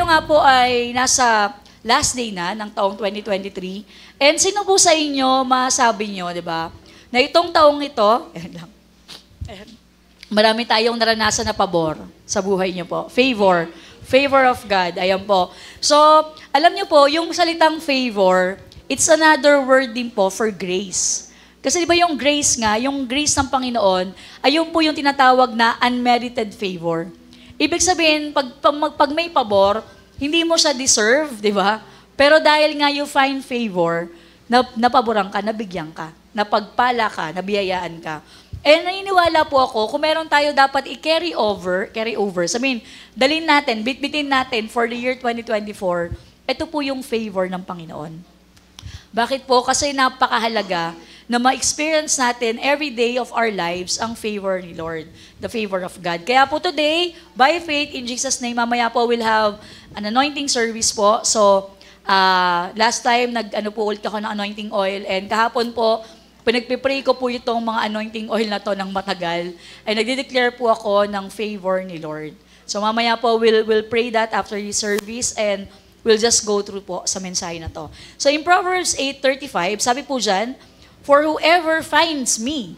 nga po ay nasa last day na ng taong 2023. And sino po sa inyo masabi nyo, di ba, na itong taong ito, marami tayong naranasan na pabor sa buhay nyo po. Favor. Favor of God. Ayan po. So, alam nyo po, yung salitang favor, it's another word din po for grace. Kasi di ba yung grace nga, yung grace ng Panginoon, ayun po yung tinatawag na unmerited favor. Ibig sabihin, pag may pabor, hindi mo siya deserve, di ba? Pero dahil nga you find favor, napaboran ka, nabigyan ka, napagpala ka, nabiyayaan ka. And naniniwala po ako, kung meron tayo dapat i-carry over, sabihin, dalhin natin, bitbitin natin for the year 2024, ito po yung favor ng Panginoon. Bakit po? Kasi napakahalaga na ma-experience natin every day of our lives ang favor ni Lord, the favor of God. Kaya po today, by faith, in Jesus' name, mamaya po we'll have an anointing service po. So, last time, po ulit ako ng anointing oil, and kahapon po, pinagpipray ko po itong mga anointing oil na to ng matagal, ay nagde-declare po ako ng favor ni Lord. So, mamaya po, we'll pray that after this service, and we'll just go through po sa mensahe na to. So, in Proverbs 8:35, sabi po dyan, for whoever finds me,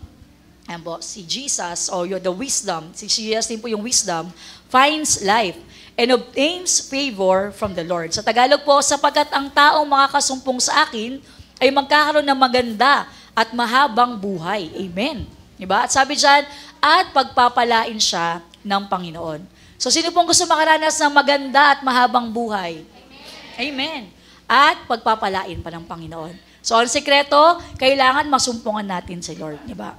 ayan po, si Jesus, o the wisdom, si Jesus din po yung wisdom, finds life and obtains favor from the Lord. Sa Tagalog po, sapagkat ang taong makakasumpong sa akin ay magkakaroon ng maganda at mahabang buhay. Amen. Diba? At sabi dyan, at pagpapalain siya ng Panginoon. So, sino pong gusto makaranas ng maganda at mahabang buhay? Amen. At pagpapalain pa ng Panginoon. So, ang sekreto, kailangan masumpungan natin si Lord, di ba?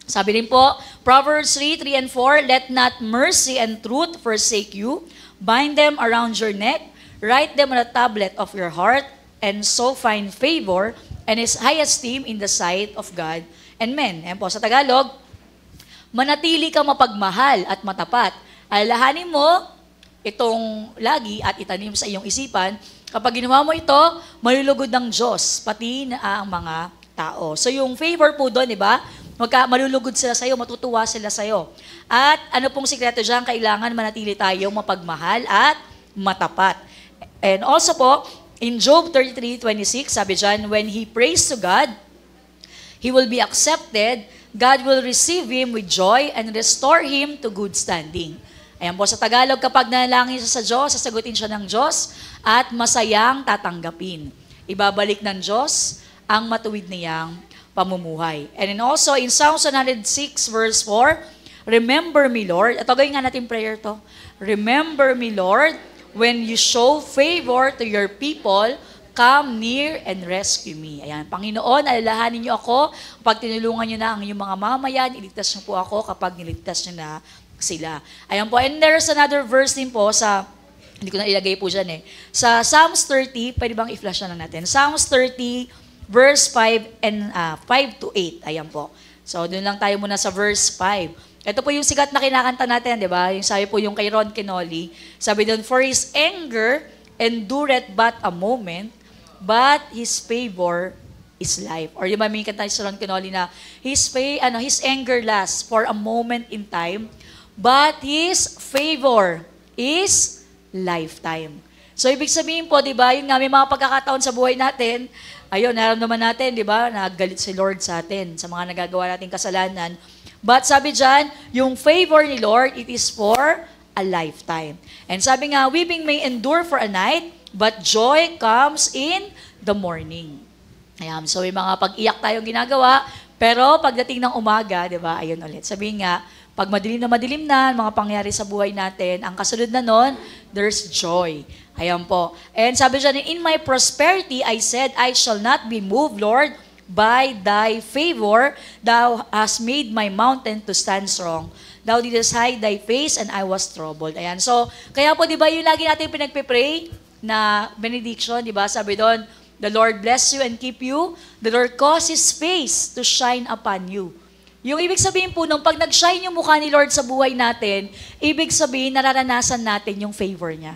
Sabi rin po, Proverbs 3:3 and 4, let not mercy and truth forsake you. Bind them around your neck. Write them on a tablet of your heart, and so find favor and his high esteem in the sight of God and men. Ayan po, sa Tagalog, manatili ka mapagmahal at matapat. Alalahanin mo itong lagi at itanim sa iyong isipan. Kapag ginawa mo ito, malulugod ng Diyos, pati na ang mga tao. So yung favor po doon, di ba? Malulugod sila sa'yo, matutuwa sila sa'yo. At ano pong sikreto dyan? Kailangan manatili tayong mapagmahal at matapat. And also po, in Job 33:26, sabi dyan, when he prays to God, he will be accepted, God will receive him with joy and restore him to good standing. Ayan po, sa Tagalog, kapag nanalangin siya sa Diyos, sasagutin siya ng Diyos at masayang tatanggapin. Ibabalik ng Diyos ang matuwid niyang pamumuhay. And then also, in Psalm 106 verse 4, remember me, Lord. At gawin nga natin prayer to. Remember me, Lord, when you show favor to your people, come near and rescue me. Ayan, Panginoon, alalahanin niyo ako kapag tinulungan niyo na ang inyong mga mamayan, iligtas niyo po ako kapag niligtas niyo na sila. Ayan po, and there's another verse din po sa, hindi ko na ilagay po dyan sa Psalms 30, pwede bang i-flash na lang natin? Psalms 30, verse 5 to 8. Ayan po. So, doon lang tayo muna sa verse 5. Ito po yung sikat na kinakanta natin, di ba? Yung sabi po yung kay Ron Kenoli. Sabi doon, for his anger endureth but a moment, but his favor is life. Or yung may kanta si Ron Kenoli na, his anger lasts for a moment in time, but his favor is lifetime. So, ibig sabihin po, di ba, yun nga, may mga pagkakataon sa buhay natin, ayun, naramdaman natin, di ba, nagalit si Lord sa atin, sa mga nagagawa nating kasalanan. But sabi dyan, yung favor ni Lord, it is for a lifetime. And sabi nga, weeping may endure for a night, but joy comes in the morning. Ayan, so may mga pag-iyak tayong ginagawa, pero pagdating ng umaga, di ba, ayun ulit, sabi nga, pag madilim na, mga pangyari sa buhay natin, ang kasunod na nun, there's joy. Ayan po. And sabi dyan, in my prosperity, I said, I shall not be moved, Lord, by thy favor. Thou hast made my mountain to stand strong. Thou didst hide thy face, and I was troubled. Ayan. So, kaya po, di ba, yung lagi natin pinagpipray na benediction, di ba? Sabi doon, the Lord bless you and keep you. The Lord cause His face to shine upon you. Yung ibig sabihin po, nung pag nag-shine yung mukha ni Lord sa buhay natin, ibig sabihin, nararanasan natin yung favor niya.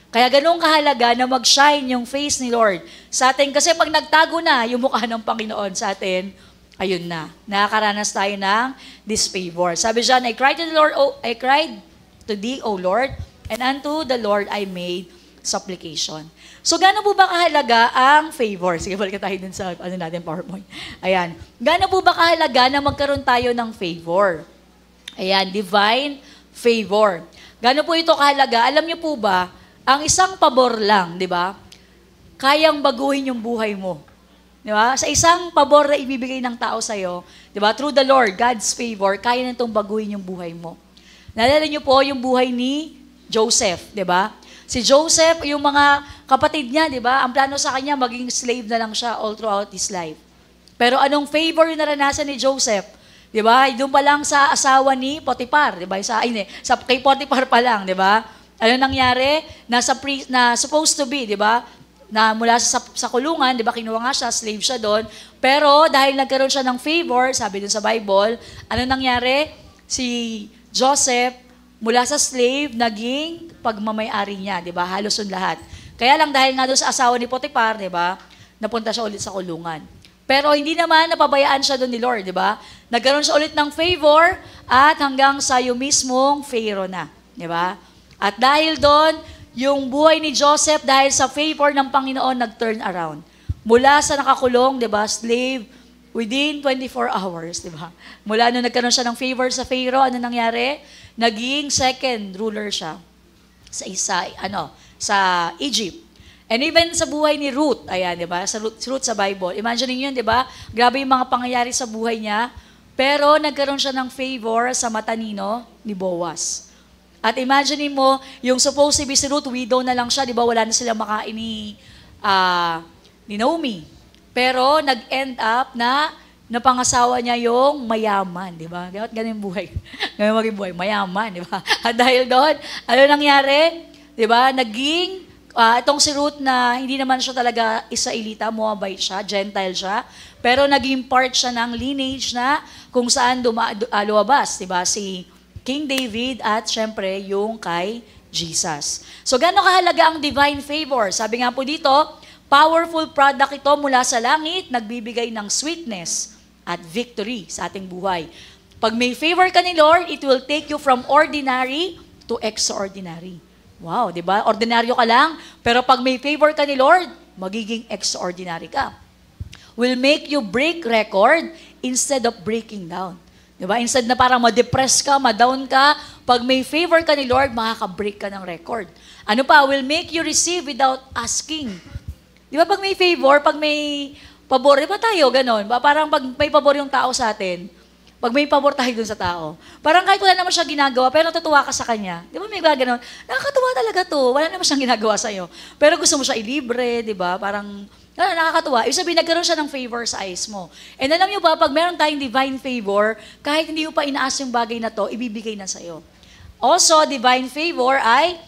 Kaya ganun kahalaga na mag-shine yung face ni Lord sa atin. Kasi pag nagtago na yung mukha ng Panginoon sa atin, ayun na, nakakaranas tayo ng disfavor. Sabi dyan, I cried to the Lord, I cried to thee, O Lord, and unto the Lord I made supplication. So, gaano po ba kahalaga ang favor? Sige, balik tayo dun sa natin, PowerPoint. Ayan. Gaano po ba kahalaga na magkaroon tayo ng favor? Ayan, divine favor. Gaano po ito kahalaga? Alam niyo po ba, ang isang pabor lang, di ba, kayang baguhin yung buhay mo. Di ba? Sa isang pabor na ibibigay ng tao sa'yo, di ba, through the Lord, God's favor, kaya nitong baguhin yung buhay mo. Naalala niyo po yung buhay ni Joseph, di ba? Si Joseph, yung mga kapatid niya, di ba, ang plano sa kanya, maging slave na lang siya all throughout his life. Pero anong favor yung naranasan ni Joseph? Di ba? Doon pa lang sa asawa ni Potiphar, di ba? Kay Potiphar pa lang, di ba? Ano nangyari? Na supposed to be, di ba? Na mula sa kulungan, di ba, kinuha nga siya, slave siya doon. Pero dahil nagkaroon siya ng favor, sabi dun sa Bible, ano nangyari? Si Joseph, mula sa slave, naging pagmamay-ari niya, di ba? Halos yung lahat. Kaya lang dahil nga doon sa asawa ni Potiphar, di ba, napunta siya ulit sa kulungan. Pero hindi naman napabayaan siya doon ni Lord, di ba? Nagkaroon siya ulit ng favor at hanggang sa yung mismong Pharaoh na, di ba? At dahil doon, yung buhay ni Joseph dahil sa favor ng Panginoon nag-turn around. Mula sa nakakulong, 'di ba, slave within 24 hours, 'di ba? Mula nung nagkaroon siya ng favor sa Pharaoh, ano nangyari? Naging second ruler siya sa Egypt. And even sa buhay ni Ruth, ayan, 'di ba? Ruth sa Bible. Imagine niyo 'yun, 'di ba? Grabe yung mga pangyayari sa buhay niya, pero nagkaroon siya ng favor sa mata ni Boaz. At imagine mo, yung supposed to be si Ruth, widow na lang siya, di ba? Wala na sila makain ni Naomi. Pero nag-end up na napangasawa niya yung mayaman, di ba? Ganun yung buhay. Ganun maging buhay, mayaman, di ba? At dahil doon, ano nangyari? Di ba? Naging, itong si Ruth na hindi naman siya talaga Israelita, Moabite siya, Gentile siya, pero naging part siya ng lineage na kung saan lumabas, di ba? Si King David at syempre yung kay Jesus. So gaano kahalaga ang divine favor? Sabi nga po dito, powerful product ito mula sa langit, nagbibigay ng sweetness at victory sa ating buhay. Pag may favor ka ni Lord, it will take you from ordinary to extraordinary. Wow, di ba? Ordinaryo ka lang, pero pag may favor ka ni Lord, magiging extraordinary ka. Will make you break record instead of breaking down. Diba? Instead na parang ma-depress ka, ma-down ka, pag may favor ka ni Lord, makaka-break ka ng record. Ano pa? Will make you receive without asking. Di ba pag may favor, pag may pabor, di ba tayo ganon? Parang pag may pabor yung tao sa atin, pag may pabor tayo dun sa tao, parang kahit wala naman siya ginagawa, pero natutuwa ka sa kanya. Di ba may ganon? Nakakatuwa talaga to. Wala naman siyang ginagawa sa'yo. Pero gusto mo siya ilibre, di ba? Parang nakakatuwa. Ibig sabihin, nagkaroon siya ng favor sa eyes mo. And alam niyo ba, pag meron tayong divine favor, kahit hindi mo pa inaas yung bagay na to, ibibigay na sa'yo. Also, divine favor ay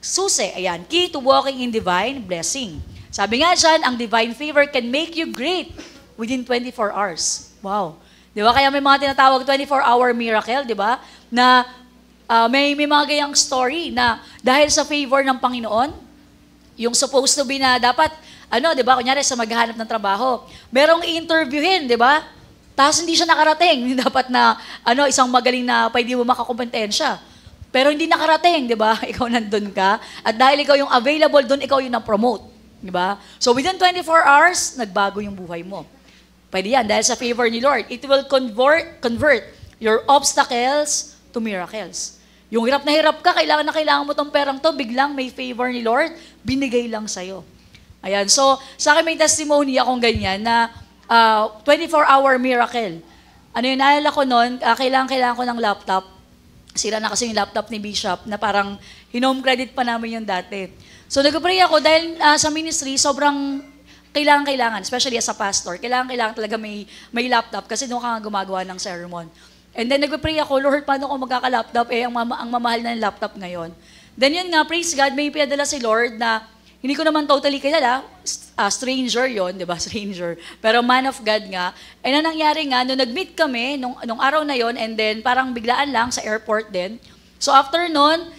susi. Ayan, key to walking in divine blessing. Sabi nga dyan, ang divine favor can make you great within 24 hours. Wow. Di ba? Kaya may mga tinatawag 24-hour miracle, di ba? Na may mga gayang story na dahil sa favor ng Panginoon, yung supposed to be na dapat di ba, kunyari sa maghahanap ng trabaho, merong i-interviewin, di ba? Tapos hindi siya nakarating. Dapat na, isang magaling na pwede mo makakompetensya. Pero hindi nakarating, di ba? Ikaw nandun ka. At dahil ikaw yung available doon, ikaw yung na-promote. Di ba? So within 24 hours, nagbago yung buhay mo. Pwede yan, dahil sa favor ni Lord. It will convert your obstacles to miracles. Yung hirap na hirap ka, kailangan na kailangan mo tong perang to, biglang may favor ni Lord, binigay lang sa'yo. Ayan, so sa akin may testimony akong ganyan na 24-hour miracle. Ano yun, naalala ko noon, kailangan ko ng laptop. Sira na kasi yung laptop ni Bishop na parang home credit pa namin yung dati. So nag-pray ako dahil sa ministry, sobrang kailangan, especially as a pastor, kailangan talaga may laptop kasi doon ka nga gumagawa ng sermon. And then nag-pray ako, Lord, paano ko magkaka-laptop? Ang mamahal na yung laptop ngayon. Then yun nga, praise God, may pinadala si Lord na hindi ko naman totally kilala, stranger yon, di ba? Stranger. Pero man of God nga. And ang nangyari nga, nung nag-meet kami, nung araw na yon, and then parang biglaan lang sa airport din. So after nun,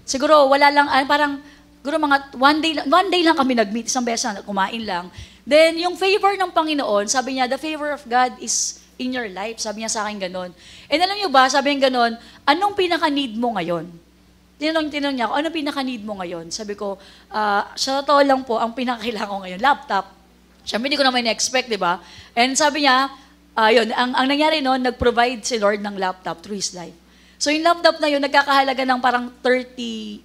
siguro wala lang, parang, siguro mga one day lang kami nag-meet, isang beses na kumain lang. Then yung favor ng Panginoon, sabi niya, the favor of God is in your life. Sabi niya sa akin ganon. And alam niyo ba, sabi niya ganon, anong pinaka-need mo ngayon? tinanong niya ako, ano pinaka-need mo ngayon? Sabi ko, sa totoo lang po, ang pinakakailangan ko ngayon, laptop. Siyempre, hindi ko naman na-expect, di ba? And sabi niya, yun, ang nangyari noon, nag-provide si Lord ng laptop through His life. So yung laptop na yun, nagkakahalaga ng parang 30,000.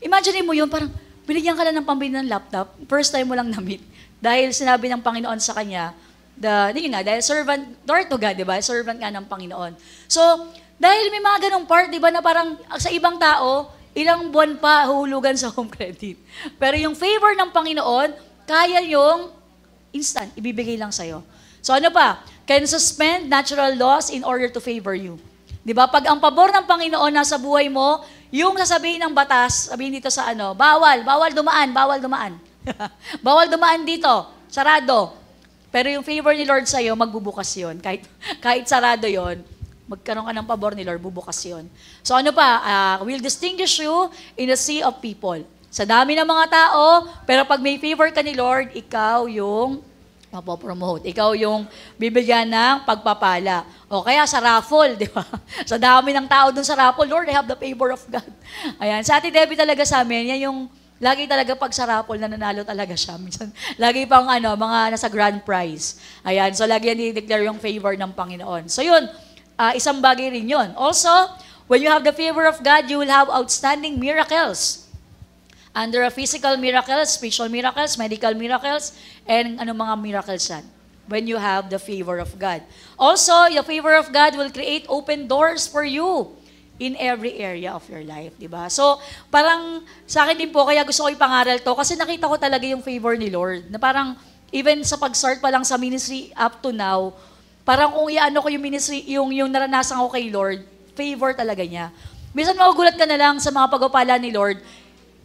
Imagine mo yun, parang binigyan ka lang ng pambili ng laptop, first time mo lang na-meet. Dahil sinabi ng Panginoon sa kanya, dahil servant, Lord to God, di ba? Servant nga ng Panginoon. So, dahil may mga ganong part, di ba, na parang sa ibang tao, ilang buwan pa huhulugan sa home credit. Pero yung favor ng Panginoon, kaya yung instant, ibibigay lang sa'yo. So ano pa? Can suspend natural laws in order to favor you. Di ba? Pag ang pabor ng Panginoon nasa buhay mo, yung sasabihin ng batas, sabihin dito sa bawal dumaan. Bawal dumaan dito, sarado. Pero yung favor ni Lord sa'yo, magbubukas yun. Kahit sarado yun, magkaroon ka ng pabor ni Lord, bubukas yun. So ano pa? Will distinguish you in a sea of people. Sa dami ng mga tao, pero pag may favor ka ni Lord, ikaw yung mapopromote. Ikaw yung bibigyan ng pagpapala. O kaya sa raffle, di ba? Sa dami ng tao dun sa raffle, Lord, I have the favor of God. Ayan. Sa Ate Debbie talaga sa amin, yan yung lagi talaga pag sa raffle, nananalo talaga siya. Minsan, lagi pang mga nasa grand prize. Ayan. So, lagi yan i-declare yung favor ng Panginoon. So, yun. Isang bagay rin yun. Also, when you have the favor of God, you will have outstanding miracles. Under a physical miracles, spiritual miracles, medical miracles, and mga miracles yan. When you have the favor of God. Also, the favor of God will create open doors for you in every area of your life, di ba? So, parang sa akin din po, kaya gusto ko ipangaral to, kasi nakita ko talaga yung favor ni Lord, na parang, even sa pag-start pa lang sa ministry up to now, parang kung iano ko yung ministry, yung naranasan ko kay Lord, favor talaga niya. Minsan magugulat ka na lang sa mga pagpapala ni Lord,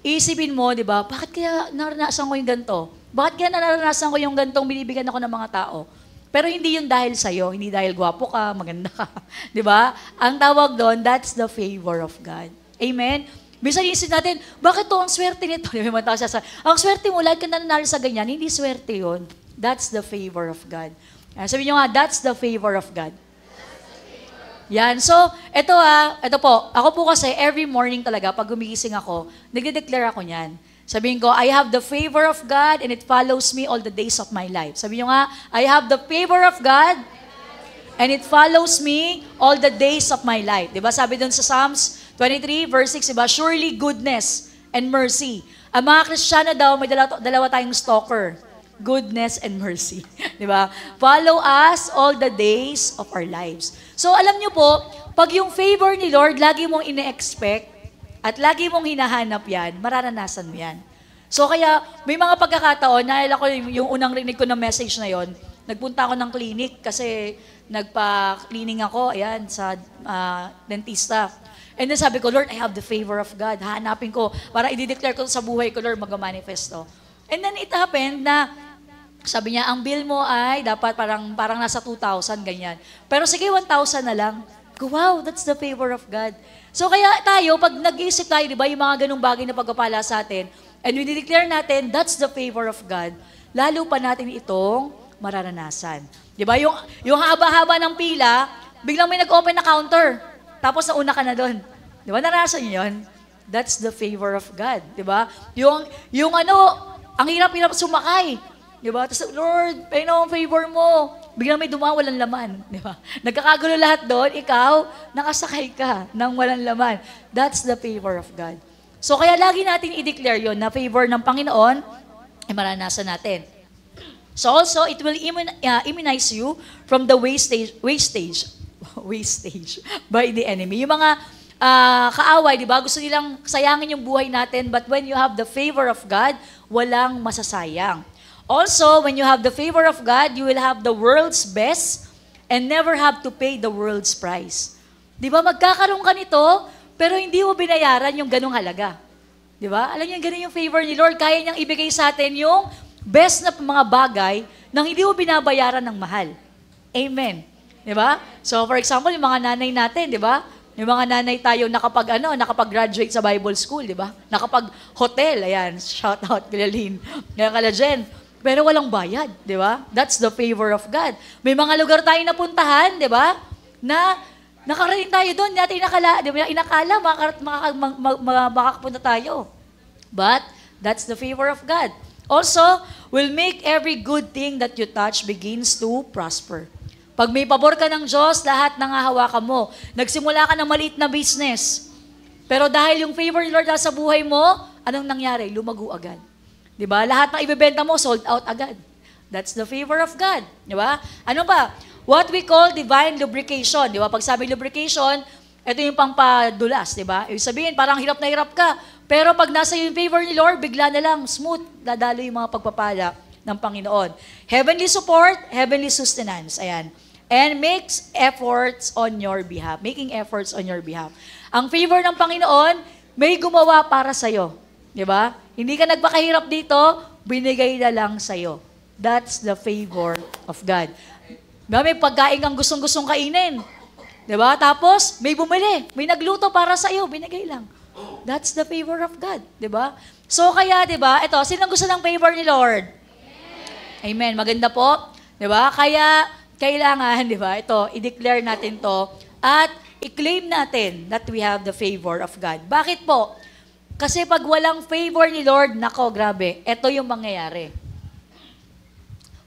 isipin mo, di ba, bakit kaya naranasan ko yung ganito? Bakit kaya naranasan ko yung gantong binibigyan ako ng mga tao? Pero hindi yun dahil sa'yo, hindi dahil gwapo ka, maganda ka. Di ba? Ang tawag doon, that's the favor of God. Amen? Bisa isip natin, bakit to ang swerte nito? Ang swerte mo, lagi ka nananalo sa ganyan, hindi swerte yun. That's the favor of God. Sabi niyo nga, that's the favor of God. Yan. So, ito po. Ako po kasi, every morning talaga, pag gumigising ako, nagde-declare ako niyan. Sabihin ko, I have the favor of God and it follows me all the days of my life. Sabi niyo nga, I have the favor of God and it follows me all the days of my life. Diba? Sabi dun sa Psalms 23, verse 6, diba? Surely goodness and mercy. Ang mga Kristiyano daw, may dalawa tayong stalker. Goodness and mercy. Di ba? Follow us all the days of our lives. So, alam niyo po, pag yung favor ni Lord, lagi mong ine-expect at lagi mong hinahanap yan, mararanasan mo yan. So, kaya may mga pagkakataon, naalala ko yung unang rinig ko ng message na yon, nagpunta ako ng clinic kasi nagpa-cleaning ako, ayan, sa dentista. And then sabi ko, Lord, I have the favor of God. Hahanapin ko, para i-declare ko sa buhay ko, Lord, mag-manifesto. And then it happened na sabi niya, ang bill mo ay dapat parang nasa 2,000, ganyan. Pero sige, 1,000 na lang. Wow, that's the favor of God. So kaya tayo, pag nag-iisip tayo, di ba, yung mga ganung bagay na pagpapala sa atin, and we declare natin, that's the favor of God, lalo pa natin itong mararanasan. Di ba, yung haba-haba ng pila, biglang may nag-open na counter, tapos nauna ka na doon. Di ba, naranasan niyo yun? That's the favor of God. Di ba? Ang hirap-hirap sumakay. Di ba? Tapos, Lord, Panginoon, favor mo. Biglang may dumaan, walang laman. Di ba? Nagkakagulo lahat doon, ikaw, nakasakay ka ng walang laman. That's the favor of God. So, kaya lagi natin i-declare yon na favor ng Panginoon, ay maranasan natin. So, also, it will immunize you from the wastage by the enemy. Yung mga kaaway, di ba? Gusto nilang sayangin yung buhay natin, but when you have the favor of God, walang masasayang. Also, when you have the favor of God, you will have the world's best and never have to pay the world's price. Di ba? Magkakaroon ka nito, pero hindi mo binayaran yung ganung halaga. Di ba? Alam niyo, ganun yung favor ni Lord. Kaya niyang ibigay sa atin yung best na mga bagay nang hindi mo binabayaran ng mahal. Amen. Di ba? So, for example, yung mga nanay natin, di ba? Yung mga nanay tayo nakapag-graduate sa Bible School, di ba? Nakapag-hotel, ayan, shout out kila Lynn, kala Jen. Pero walang bayad, di ba? That's the favor of God. May mga lugar tayo napuntahan, di ba? Na Nakarating tayo doon, natin inakala, di ba, inakala makakapunta tayo. But, that's the favor of God. Also, will make every good thing that you touch begins to prosper. Pag may pabor ka ng Diyos, lahat nangahawakan mo. Nagsimula ka ng maliit na business. Pero dahil yung favor ni Lord sa buhay mo, anong nangyari? Lumago agad. Di ba? Lahat ng ibebenta mo, sold out agad. That's the favor of God. Di ba? Ano ba? What we call divine lubrication. Di ba? Pag sabi lubrication, ito yung pampadulas. Di ba? Ibig sabihin, parang hirap na hirap ka. Pero pag nasa yung favor ni Lord, bigla na lang, smooth, dadalo yung mga pagpapala ng Panginoon. Heavenly support, heavenly sustenance. Ayan. And makes efforts on your behalf. Making efforts on your behalf. Ang favor ng Panginoon, may gumawa para sa'yo. Di ba? Hindi ka nagpakahirap dito, binigay na lang sa'yo. That's the favor of God. Diba? May pagkain kang gustong-gustong kainin. Di ba? Tapos, may bumili. May nagluto para sa'yo, binigay lang. That's the favor of God. Di ba? So kaya, di ba, ito, sino gusto ng favor ni Lord? Amen. Maganda po. Di ba? Kaya, kailangan, di ba, ito, i-declare natin to at i-claim natin that we have the favor of God. Bakit po? Kasi pag walang favor ni Lord, nako, grabe, ito yung mangyayari.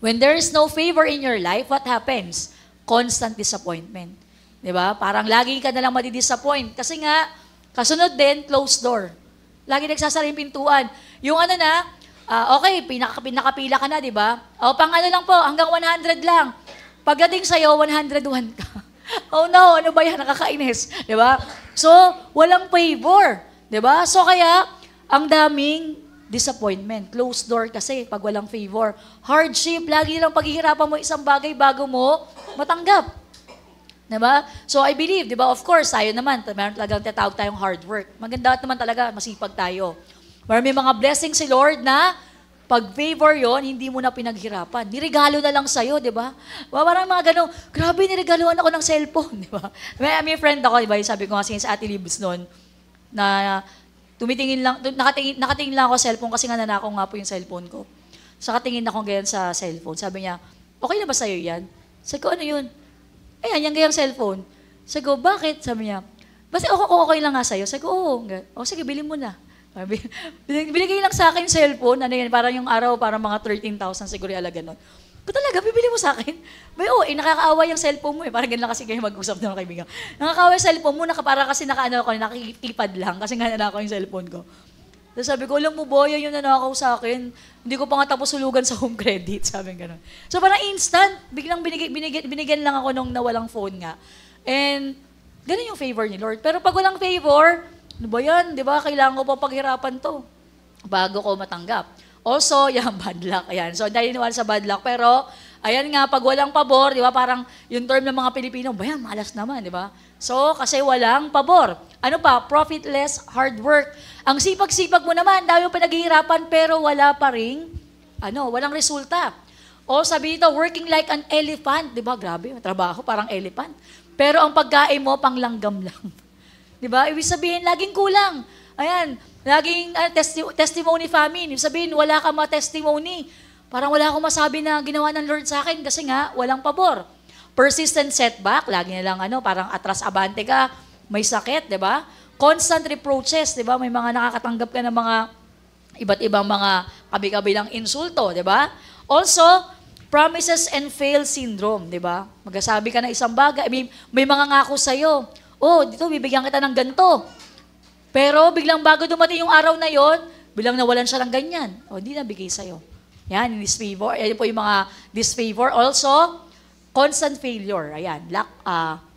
When there is no favor in your life, what happens? Constant disappointment. Di ba? Parang lagi ka na lang madi-disappoint. Kasi nga, kasunod din, closed door. Lagi nagsasara yung pintuan. Yung ano na, okay, pinakapila ka na, di ba? O, pang ano lang po, hanggang 100 lang. Pagdating sa'yo, 101 ka. Oh no, ano ba yan? Nakakainis. Di ba? So, walang favor. Di ba? So, kaya, ang daming disappointment. Closed door kasi pag walang favor. Hardship, lagi lang paghihirapan mo isang bagay bago mo matanggap. Diba? So I believe, diba, of course, tayo naman, meron talagang tatawag tayong hard work. Maganda naman talaga, masipag tayo. May mga blessings si Lord na pag favor yon, hindi mo na pinaghirapan. Niregalo na lang sa'yo, di ba? Parang mga ganun, grabe, niregaluhan ako ng cellphone, di ba? May friend ako, di ba, sabi ko nga sa Ate Libs noon, na tumitingin lang, nakatingin lang ako sa cellphone kasi nga nanakaw nga po yung cellphone ko. So nakatingin ako ganyan sa cellphone. Sabi niya, okay na ba sa'yo yan? Sabi ko, ano yun? Ayan, yung gayang cellphone. Sabi ko, bakit? Sabi niya, basta okay lang nga sa'yo. Sabi ko, oo. O sige, bilhin mo na. Binigay lang sa akin yung cellphone, ano yan, parang yung araw, parang mga 13,000 siguro yung alaga nun. Ko talaga, bibili mo sa akin? Nakakaawa yung cellphone mo eh. Parang ganun lang kasi kayo mag-usap na ng kaibigan. Nakakaawa yung cellphone mo, para kasi nakikipad lang, kasi nga nanakaw yung cellphone ko. Tapos sabi ko, alam mo boy, yun yung nanakaw sa akin. Hindi ko pa nga tapos sulugan sa home credit, sabi nga ganun. So parang instant, biglang binigyan lang ako nung nawalang phone nga. And ganun yung favor ni Lord. Pero pag walang favor, ano ba yan? Di ba? Kailangan ko pa paghirapan to bago ko matanggap. Also, yan, bad luck. Ayan. So, naniniwala sa bad luck. Pero, ayan nga, pag walang pabor, di ba? Parang yung term ng mga Pilipino, ba yan, malas naman, di ba? So, kasi walang pabor. Ano pa? Profitless hard work. Ang sipag-sipag mo naman, dahil yung pinaghihirapan, pero wala pa rin, walang resulta. O sabi dito, working like an elephant. Di ba? Grabe, trabaho, parang elephant. Pero ang pagkain mo, panglanggam lang. Di ba? Ibig sabihin, laging kulang. Ayan, laging testimony famine. Ibig sabihin, wala ka ma-testimony. Parang wala akong masabi na ginawa ng Lord sa akin kasi nga, walang pabor. Persistent setback, lagi na lang parang atras-abante ka, may sakit, di ba? Constant reproaches, di ba? May mga nakakatanggap ka ng mga iba't ibang mga kabi-kabilang insulto, di ba? Also, promises and fail syndrome, di ba? Magsasabi ka ng isang bagay, may mga ngako sa'yo. Dito, bibigyan kita ng ganito. Pero biglang bago dumating yung araw na yon, biglang nawalan siya ng ganyan. Hindi nabigay sa'yo. Yan, disfavor. Yan po yung mga disfavor. Also, constant failure. Ayan,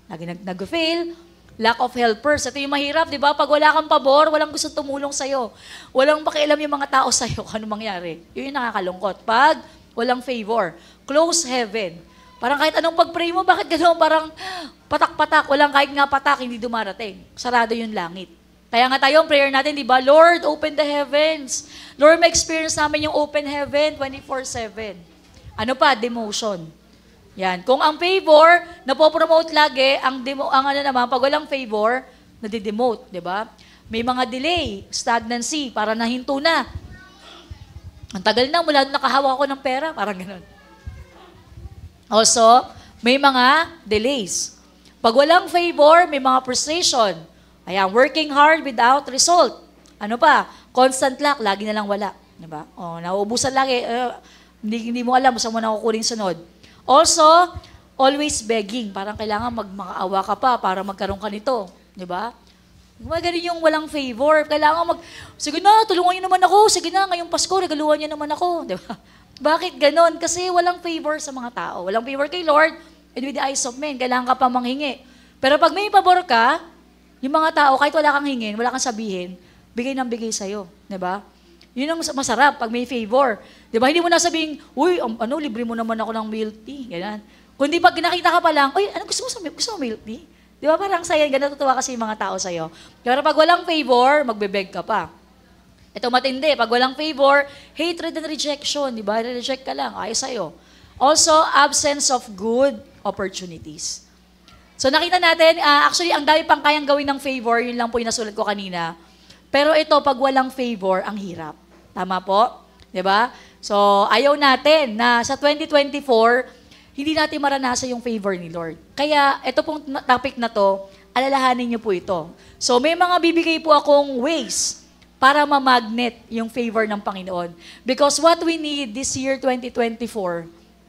lagi nag-fail. Lack of helpers. Ito yung mahirap, di ba? Pag wala kang pabor, walang gusto tumulong sa'yo. Walang pakialam yung mga tao sa'yo kung ano mangyari. Yun yung nakakalungkot. Pag walang favor. Close heaven. Parang kahit anong pag-pray mo, bakit gano'n? Parang patak-patak. Walang kahit nga patak, hindi dumarating. Sarado yung langit. Kaya nga tayo, ang prayer natin, di ba? Lord, open the heavens. Lord, may experience namin yung open heaven 24/7. Ano pa? Demotion. Yan. Kung ang favor, napopromote lagi, ang pag walang favor, nadidemote, di ba? May mga delay, stagnancy, para nahinto na. Ang tagal na, mula nakahawak ako ng pera, parang gano'n. Also, may mga delays. Pag walang favor, may mga frustration. Ayan, working hard without result. Ano pa? Constant luck, lagi na lang wala. Diba? O, nauubusan lagi. Hindi mo alam, saan mo nakukuling sunod. Also, always begging. Parang kailangan magmakaawa ka pa para magkaroon ka nito. Diba? Ganun yung walang favor. Kailangan sige na, tulungan niyo naman ako. Sige na, ngayong Pasko, regaluhan niyo naman ako. Diba? Bakit ganon? Kasi walang favor sa mga tao. Walang favor kay Lord, and with the eyes of men, kailangan ka pa manghingi. Pero pag may pabor ka, yung mga tao, kahit wala kang hingin, wala kang sabihin, bigay ng bigay sa'yo. Diba? Yun ang masarap pag may favor. Diba? Hindi mo na sabihin, uy, libre mo naman ako ng milk tea. Ganyan. Kundi pag nakita ka pa lang, uy, ano gusto mo milk tea? Di ba parang saya, ganun natutuwa kasi yung mga tao sa'yo. Pero pag walang favor, magbebeg ka pa. Ito matindi, pag walang favor, hatred and rejection, di ba? Reject ka lang, ayos sa'yo. Also, absence of good opportunities. So nakita natin, actually, ang dami pang kayang gawin ng favor, yun lang po yung nasulat ko kanina. Pero ito, pag walang favor, ang hirap. Tama po? Di ba? So, ayaw natin na sa 2024, hindi natin maranasan yung favor ni Lord. Kaya, ito pong topic na to, alalahanin niyo po ito. So, may mga bibigay po akong ways para ma-magnet yung favor ng Panginoon. Because what we need this year, 2024,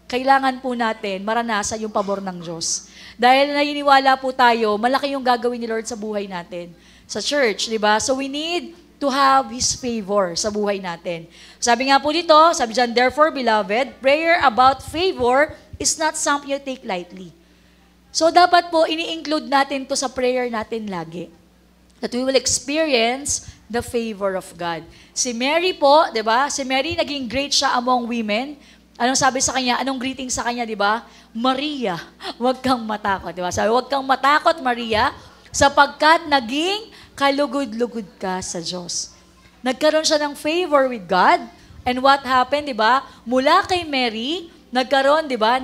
kailangan po natin maranasan yung pabor ng Diyos. Dahil naniniwala po tayo, malaki yung gagawin ni Lord sa buhay natin. Sa church, di ba? So, we need to have His favor sa buhay natin. Sabi nga po dito, sabi dyan, therefore, beloved, prayer about favor is not something you take lightly. So, dapat po, ini-include natin to sa prayer natin lagi. That we will experience the favor of God. Si Mary po, di ba? Si Mary, naging great siya among women. Anong sabi sa kanya? Anong greeting sa kanya, di ba? Maria, huwag kang matakot. Di ba? Sabi, huwag kang matakot, Maria, sapagkat naging kalugod-lugod ka sa Diyos. Nagkaroon siya ng favor with God. And what happened, di ba? Mula kay Mary, nagkaroon, di ba,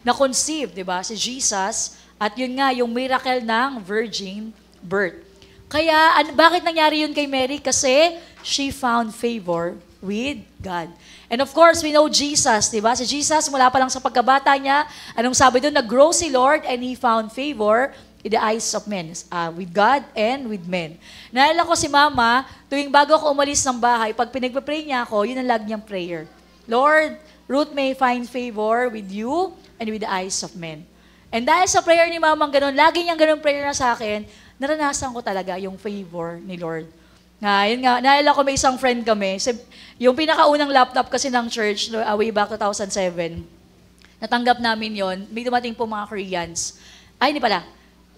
na-conceive, di ba, si Jesus, at yun nga, yung miracle ng virgin birth. Kaya, bakit nangyari yun kay Mary? Kasi she found favor with God. And of course, we know Jesus, di ba? Si Jesus, mula pa lang sa pagkabata niya, anong sabi doon? Nag-grow si Lord and He found favor in the eyes of men, with God and with men. Naalala ko si Mama, tuwing bago ako umalis ng bahay, pag pinagpa-pray niya ako, yun ang lagi niyang prayer. Lord, Ruth may find favor with you and with the eyes of men. And dahil sa prayer ni Mama ganun, lagi niyang ganun prayer na sa akin, naranasan ko talaga yung favor ni Lord. Yun nga, naalala ko may isang friend kami, yung pinakaunang laptop kasi ng church, way back 2007, natanggap namin yon. May dumating po mga Koreans. Ay, hindi pala.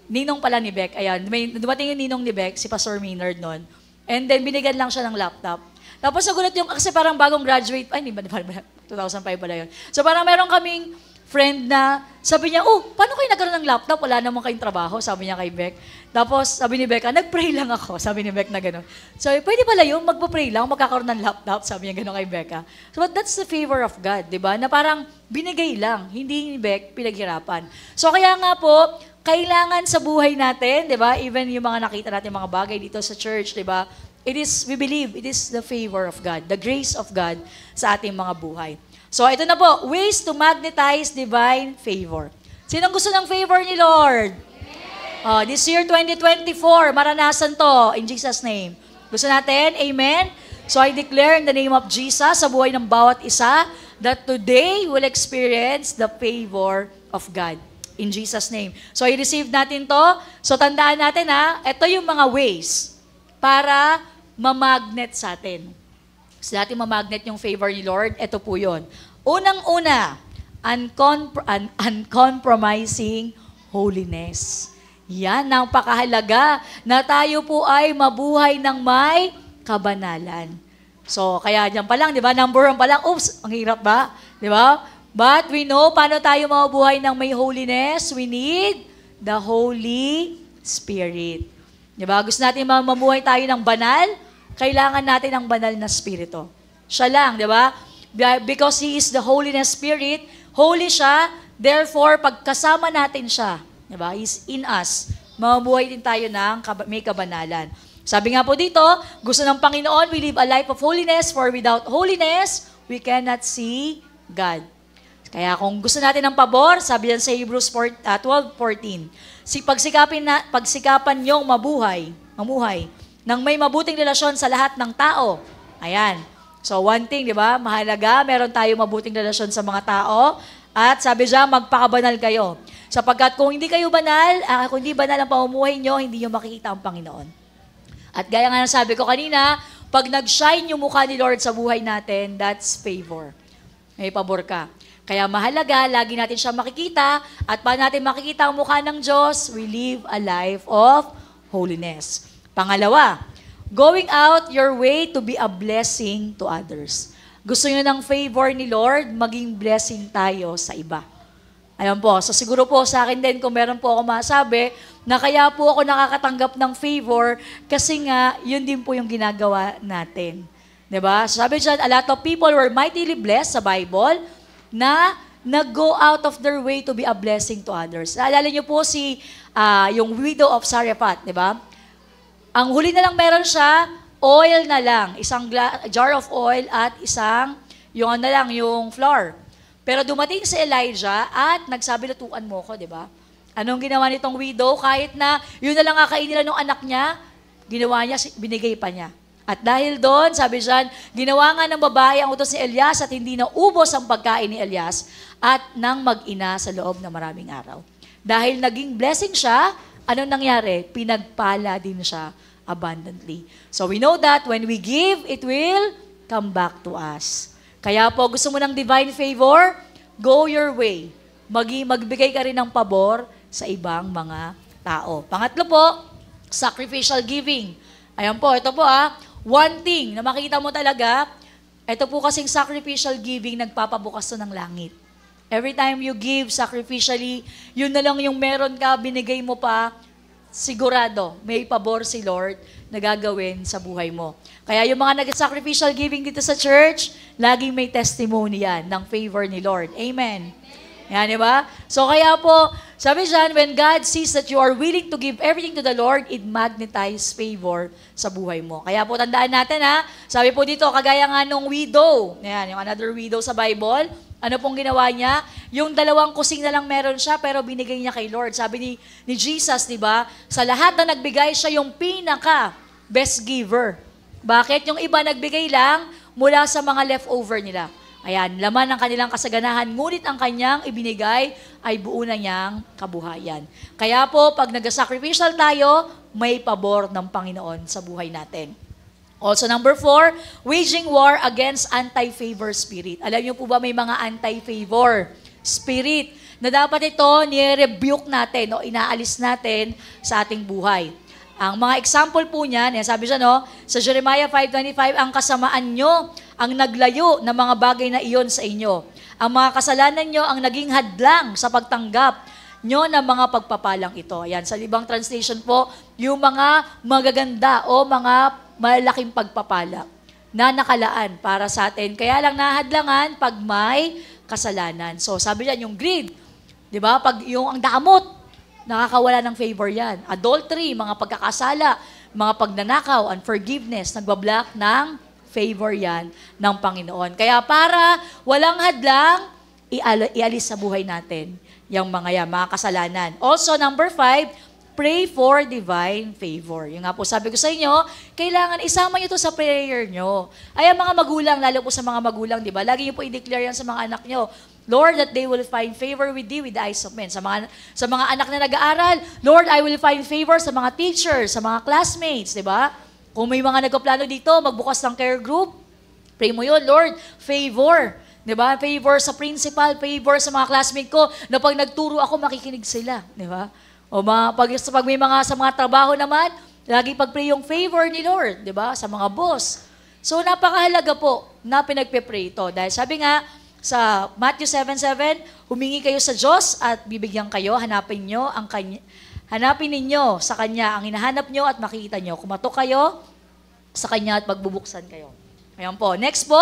Ninong pala ni Beck. Ayan, may dumating yung ninong ni Beck, si Pastor Maynard noon. And then, binigyan lang siya ng laptop. Tapos nagulat yung, kasi parang bagong graduate, ay, hindi ba, 2005 pala yun. So parang meron kaming friend na, sabi niya, paano kayo nagkaroon ng laptop? Wala naman kayong trabaho, sabi niya kay Beck. Tapos sabi ni Becca, nag-pray lang ako, sabi ni Beck na gano'n. So, pwede pala yun, magpa-pray lang, magkakaroon ng laptop, sabi niya gano'n kay Becca. So, but that's the favor of God, di ba? Na parang binigay lang, hindi ni Beck pinaghirapan. So, kaya nga po, kailangan sa buhay natin, di ba? Even yung mga nakita natin mga bagay dito sa church, di ba? We believe, it is the favor of God, the grace of God sa ating mga buhay. So, ito na po, ways to magnetize divine favor. Sinong gusto ng favor ni Lord? This year, 2024, maranasan to, in Jesus' name. Gusto natin? Amen? So, I declare in the name of Jesus, sa buhay ng bawat isa, that today will experience the favor of God. In Jesus' name. So, i-receive natin to. So, tandaan natin ito yung mga ways para mamagnet sa atin. So, natin mamagnet yung favor ni Lord, ito po yun. Unang-una, uncompromising holiness. Yan, napakahalaga na tayo po ay mabuhay ng may kabanalan. So, kaya dyan pa lang, di ba? Number 1 pa lang, oops, ang hirap ba? Di ba? But we know, paano tayo mabuhay ng may holiness? We need the Holy Spirit. Di ba? Gusto natin mamuhay tayo ng banal, kailangan natin ng banal na spirito. Siya lang, di ba? Because He is the holiness spirit, holy siya, therefore, pagkasama natin siya, di ba? He's in us. Mabuhay din tayo ng may kabanalan. Sabi nga po dito, gusto ng Panginoon, we live a life of holiness, for without holiness, we cannot see God. Kaya kung gusto natin ng pabor, sabi yan sa Hebrews 12:14, pagsikapan niyong mamuhay, nang may mabuting relasyon sa lahat ng tao. Ayan. So one thing, di ba? Mahalaga, meron tayo mabuting relasyon sa mga tao. At sabi diyan, magpakabanal kayo. Sapagkat kung hindi kayo banal, kung hindi banal ang pamumuhay nyo, hindi nyo makikita ang Panginoon. At gaya nga ng sabi ko kanina, pag nag-shine yung mukha ni Lord sa buhay natin, that's favor. May pabor ka. Kaya mahalaga, lagi natin siya makikita. At paano natin makikita ang mukha ng Diyos? We live a life of holiness. Pangalawa, going out your way to be a blessing to others. Gusto nyo ng favor ni Lord, maging blessing tayo sa iba. Ayan po. So siguro po sa akin din, kung meron po ako masabi, na kaya po ako nakakatanggap ng favor kasi nga, yun din po yung ginagawa natin. Diba? So sabi dyan, a lot of people were mightily blessed sa Bible na nag-go out of their way to be a blessing to others. Naalala niyo po yung widow of Zarephath, di ba? Ang huli na lang meron siya, oil na lang, isang jar of oil at yung flour. Pero dumating si Elijah at nagsabi, lutuan mo ko, di ba? Anong ginawa nitong widow? Kahit na yun na lang kakainin ng anak niya, ginawa niya, binigay pa niya. At dahil doon, sabi diyan, ginawa nga ng babae ang utos ni Elias at hindi na ubos ang pagkain ni Elias at nang mag-ina sa loob ng maraming araw. Dahil naging blessing siya, anong nangyari? Pinagpala din siya abundantly. So we know that when we give, it will come back to us. Kaya po, gusto mo ng divine favor? Go your way. Magbigay ka rin ng pabor sa ibang mga tao. Pangatlo po, sacrificial giving. Ayan po, ito po one thing na makita mo talaga, ito po kasing sacrificial giving, nagpapabukas to ng langit. Every time you give sacrificially, yun na lang yung meron ka, binigay mo pa, sigurado, may pabor si Lord na gagawin sa buhay mo. Kaya yung mga nag-sacrificial giving dito sa church, laging may testimony yan ng favor ni Lord. Amen. Yan, di ba? So kaya po, sabi dyan, when God sees that you are willing to give everything to the Lord, it magnetizes favor sa buhay mo. Kaya po, tandaan natin sabi po dito, kagaya nga nung widow, yan, yung another widow sa Bible, ano pong ginawa niya? Yung 2 kusing na lang meron siya, pero binigay niya kay Lord. Sabi ni Jesus, di ba, sa lahat na nagbigay siya yung best giver. Bakit? Yung iba nagbigay lang mula sa mga leftover nila. Ayan, laman ng kanilang kasaganahan, ngunit ang kanyang ibinigay ay buo na niyang kabuhayan. Kaya po, pag nag-sacrificial tayo, may pabor ng Panginoon sa buhay natin. Also, number 4, waging war against anti-favor spirit. Alam niyo po ba may mga anti-favor spirit na dapat ito ni-rebuke natin o inaalis natin sa ating buhay. Ang mga example po niyan, sabi siya sa Jeremiah 5:25, ang kasamaan nyo ang naglayo ng mga bagay na iyon sa inyo. Ang mga kasalanan nyo ang naging hadlang sa pagtanggap nyo ng mga pagpapalang ito. Ayan, sa libang translation po, yung mga magaganda o mga malaking pagpapala na nakalaan para sa atin. Kaya lang nahadlangan pag may kasalanan. So sabi niyan, yung greed, di ba? Pag yung ang damot, nakakawala ng favor yan. Adultery, mga pagkakasala, mga pagnanakaw, unforgiveness, nagbablock ng favor yan ng Panginoon. Kaya para walang hadlang, ialis sa buhay natin yung mga kasalanan. Also, number 5, pray for divine favor. Yung nga po sabi ko sa inyo, kailangan isama nyo to sa prayer nyo. Ay, ang mga magulang, lalo po sa mga magulang, di ba? Lagi nyo po i-declare yan sa mga anak nyo. Lord, that they will find favor with thee with the eyes of men. Sa mga anak na nag-aaral, Lord, I will find favor sa mga teachers, sa mga classmates, di ba? Kung may mga nagpaplano dito, magbukas ng care group, pray mo yun, Lord, favor. Di ba? Favor sa principal, favor sa mga classmate ko, na pag nagturo ako, makikinig sila. Di ba? O pag may sa mga trabaho naman, lagi pag-pray yung favor ni Lord, di ba? Sa mga boss. So, napakahalaga po na pinagpe-pray ito. Dahil sabi nga, sa Matthew 7:7, humingi kayo sa Diyos at bibigyan kayo, hanapin ninyo sa Kanya ang hinahanap nyo at makikita nyo. Kumatok kayo sa Kanya at magbubuksan kayo. Ayan po. Next po,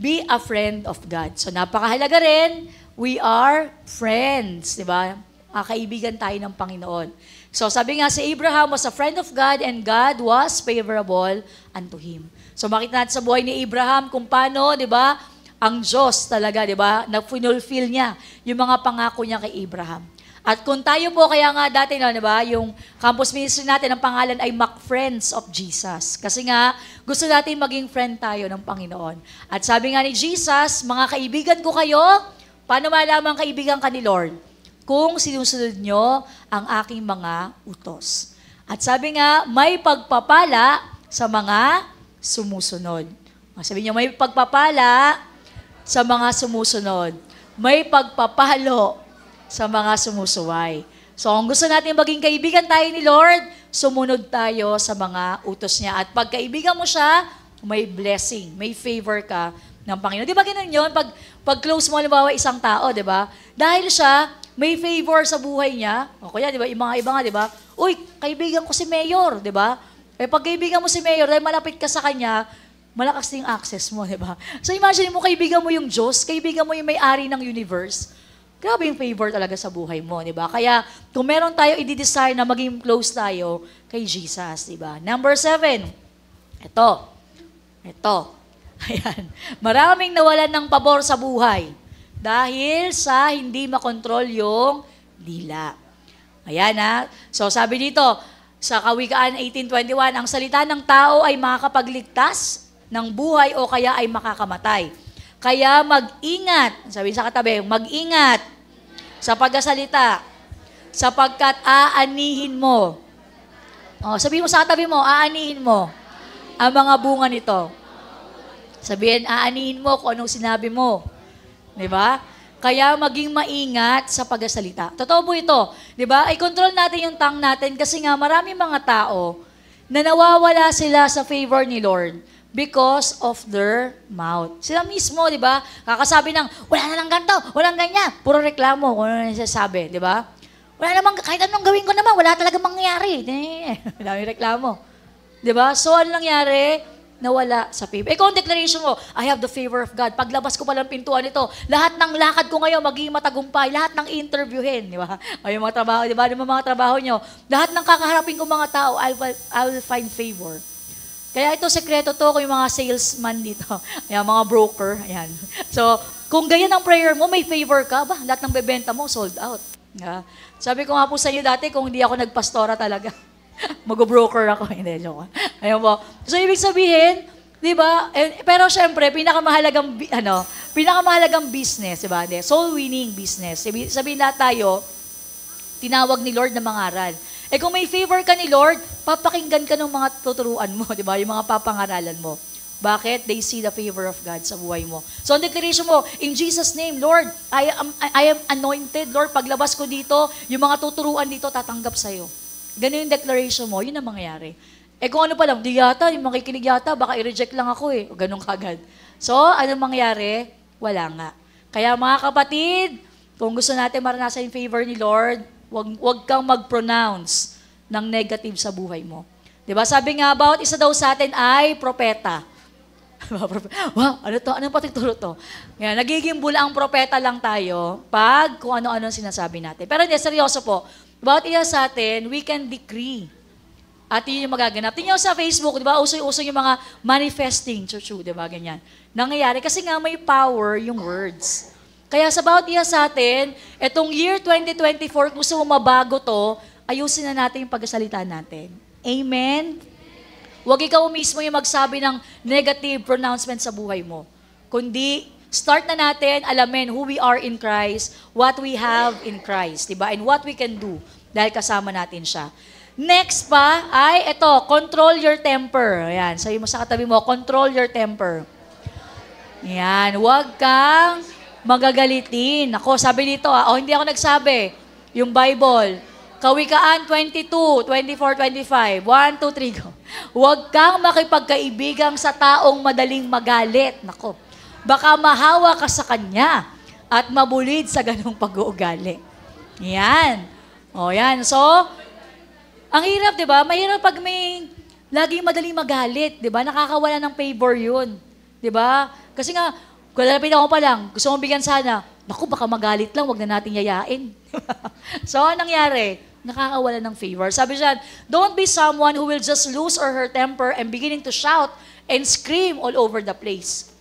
be a friend of God. So napakahalaga rin, we are friends, di ba? Kaibigan tayo ng Panginoon. So sabi nga, si Abraham was a friend of God and God was favorable unto him. So makita natin sa buhay ni Abraham kung paano, di ba, ang Diyos talaga, di ba, na fulfill niya yung mga pangako niya kay Abraham. At kung tayo po, kaya nga dati na, di ba, yung campus ministry natin, ang pangalan ay Friends of Jesus. Kasi nga, gusto natin maging friend tayo ng Panginoon. At sabi nga ni Jesus, mga kaibigan ko kayo, paano malaman kaibigan ka ni Lord? Kung sinusunod nyo ang aking mga utos. At sabi nga, may pagpapala sa mga sumusunod. Sabi niyo, may pagpapala sa mga sumusunod. May pagpapalo sa mga sumusuway. So, kung gusto natin maging kaibigan tayo ni Lord, sumunod tayo sa mga utos niya. At pag kaibigan mo siya, may blessing, may favor ka ng Panginoon. Di ba ganun yun? Pag close mo, halimbawa, isang tao, di ba? Dahil siya, may favor sa buhay niya. O kaya, di ba, yung mga iba nga, di ba? Uy, kaibigan ko si Mayor, di ba? Eh, pag kaibigan mo si Mayor, dahil malapit ka sa kanya, malakas din yung access mo, di ba? So, imagine mo, kaibigan mo yung Diyos, kaibigan mo yung may-ari ng universe. Grabe yung favor talaga sa buhay mo, di ba? Kaya, kung meron tayo i-desire na maging close tayo kay Jesus, di ba? Number 7, ito. Ayan. Maraming nawalan ng pabor sa buhay dahil sa hindi makontrol yung dila. Ayan ha. So, sabi dito, sa Kawikaan 18:21, ang salita ng tao ay makakapagligtas ng buhay o kaya ay makakamatay. Kaya mag-ingat, sabi sa katabi, mag-ingat sa pagsasalita sapagkat aanihin mo. Sabihin mo sa katabi mo, aanihin mo ang mga bunga nito. Sabihin, aanihin mo kung anong sinabi mo. Di ba? Kaya maging maingat sa pagsasalita. Totoo po ito. Di ba? Ay control natin yung tongue natin kasi nga marami mga tao na nawawala sila sa favor ni Lord because of their mouth. Sila mismo, di ba? Kakasabi ng, wala na lang ganito, walang ganyan. Puro reklamo kung ano nasasabi, di ba? Wala namang, kahit anong gawin ko naman, wala talaga mangyayari. Dami reklamo. Di ba? So, ano nangyari? Nawala sa favor. Kung declaration mo, I have the favor of God. Paglabas ko palang pintuan ito, lahat ng lakad ko ngayon magiging matagumpay, lahat ng interviewin, di ba? O yung mga trabaho, di ba? Yung mga trabaho nyo, lahat ng kakaharapin kong mga tao, I'll find favor. Kaya ito, sekreto to, kung yung mga salesman dito, ayan, mga broker, ayan. So, kung ganyan ang prayer mo, may favor ka, ba? Lahat ng bebenta mo, sold out. Yeah. Sabi ko nga po sa inyo dati, kung hindi ako nagpastora talaga, mag-broker ako. Hindi, joke. Ayun po. So, ibig sabihin, di ba? Pero syempre, pinakamahalagang business, di ba? Soul winning business. Sabihin lahat tayo, tinawag ni Lord na mangaral. Kung may favor ka ni Lord, papakinggan ka ng mga tuturuan mo, di ba? Yung mga papangaralan mo. Bakit? They see the favor of God sa buhay mo. So, ang declaration mo, in Jesus' name, Lord, I am anointed. Lord, paglabas ko dito, yung mga tuturuan dito, tatanggap sa'yo. Ganun yung declaration mo, yun ang mangyayari. Kung ano pa lang, di yata, yung makikinig yata, baka i-reject lang ako eh. O ganun kagad. So, ano mangyayari? Wala nga. Kaya mga kapatid, kung gusto natin maranasan yung favor ni Lord, wag kang mag-pronounce ng negative sa buhay mo. Diba? Sabi nga about, isa daw sa atin ay propeta. Wow, ano to? Anong patuturo to? Yan, nagiging bulaang propeta lang tayo pag kung ano-ano sinasabi natin. Pero hindi, seryoso po. About isa sa atin, we can decree. At yun yung magaganap. Tingnan sa Facebook, di ba? Uso yung mga manifesting, chuchu, di ba? Ganyan. Nangyayari kasi nga may power yung words. Kaya sa bawat isa sa atin, etong year 2024, gusto mo mabago to, ayusin na natin yung pagsasalita natin. Amen? Huwag ikaw mismo yung magsabi ng negative pronouncement sa buhay mo. Kundi, start na natin alamin who we are in Christ, what we have in Christ, diba? And what we can do dahil kasama natin siya. Next pa ay ito, control your temper. Ayan, sabi mo sa katabi mo, control your temper. Ayan, huwag kang magagalitin. Ako, sabi dito, hindi ako nagsabi. Yung Bible, Kawikaan 22, 24, 25. 1, 2, 3, go. Huwag kang makipagkaibigan sa taong madaling magalit. Nako, baka mahawa ka sa kanya at mabulid sa ganong pag-uugali. Yan. O yan. So, ang hirap, di ba? Mahirap pag may laging madaling magalit, di ba? Nakakawala ng favor yun. Di ba? Kasi nga, kung lalapit ako pa lang, gusto mong bigyan sana, naku, baka magalit lang, wag na natin yayain. So, anong nangyari? Nakakawala ng favor. Sabi siya, don't be someone who will just lose or her temper and beginning to shout and scream all over the place.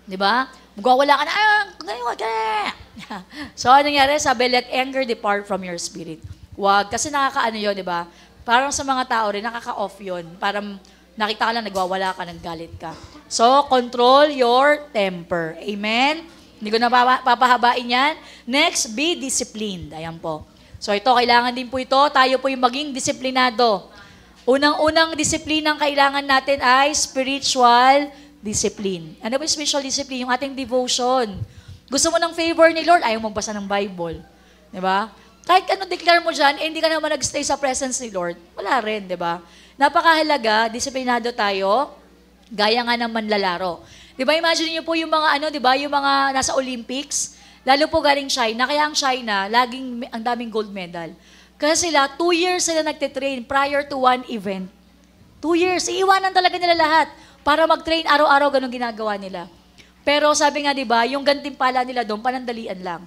Di ba? Magwawala ka na, ngayon, wag ka na. So, ano nangyari? Sabi, let anger depart from your spirit. Wag, kasi nakakaano yun, di ba? Parang sa mga tao rin, nakaka-off yun. Parang nakita ka lang, nagwawala ka, naggalit ka. So, control your temper. Amen? Hindi ko na papahabain yan. Next, be disciplined. Ayan po. So, ito, kailangan din po ito. Tayo po yung maging disiplinado. Unang-unang disiplinang kailangan natin ay spiritual discipline. Ano ba yung spiritual discipline? Yung ating devotion. Gusto mo ng favor ni Lord, ayaw magbasa ng Bible. Di ba? Kahit ano declare mo dyan, hindi ka naman nag-stay sa presence ni Lord, wala rin, di ba? Napakahalaga, disiplinado tayo, gaya nga ng manlalaro. Di ba, imagine niyo po yung mga di ba, yung mga nasa Olympics, lalo po galing China, kaya ang China, laging ang daming gold medal. Kasi sila, 2 years sila nagtitrain prior to one event. 2 years, iiwanan talaga nila lahat para mag-train araw-araw, ganun ginagawa nila. Pero sabi nga, di ba, yung gantimpala nila doon, panandalian lang.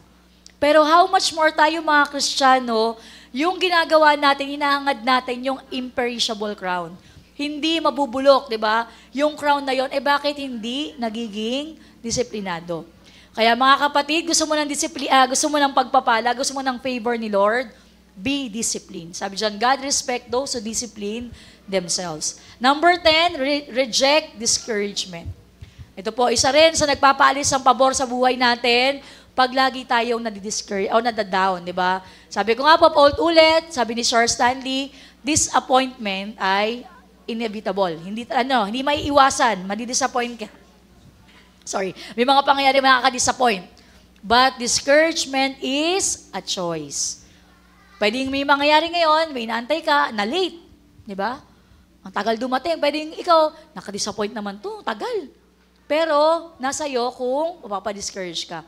Pero how much more tayo mga Kristiyano, yung ginagawa natin, hinahangad natin yung imperishable crown. Hindi mabubulok, di ba? Yung crown na yon, bakit hindi nagiging disiplinado? Kaya mga kapatid, gusto mo ng pagpapala, gusto mo ng favor ni Lord, be disciplined. Sabi dyan, God respect those who discipline themselves. Number 10, reject discouragement. Ito po, isa rin sa nagpapaalis ng pabor sa buhay natin, pag lagi tayong nadidiscourage o nadadown, di ba? Sabi ko nga po, ulit, sabi ni Charles Stanley, disappointment ay inevitable. Hindi may iwasan, madidisappoint ka. Sorry, may mga pangyayari makaka-disappoint. But discouragement is a choice. Pwedeng may mangyayari ngayon, may inaantay ka, na late. Di ba? Ang tagal dumating. Pwedeng ikaw, nakadisappoint naman to, tagal. Pero, nasa iyo kung mapapadiscourage ka.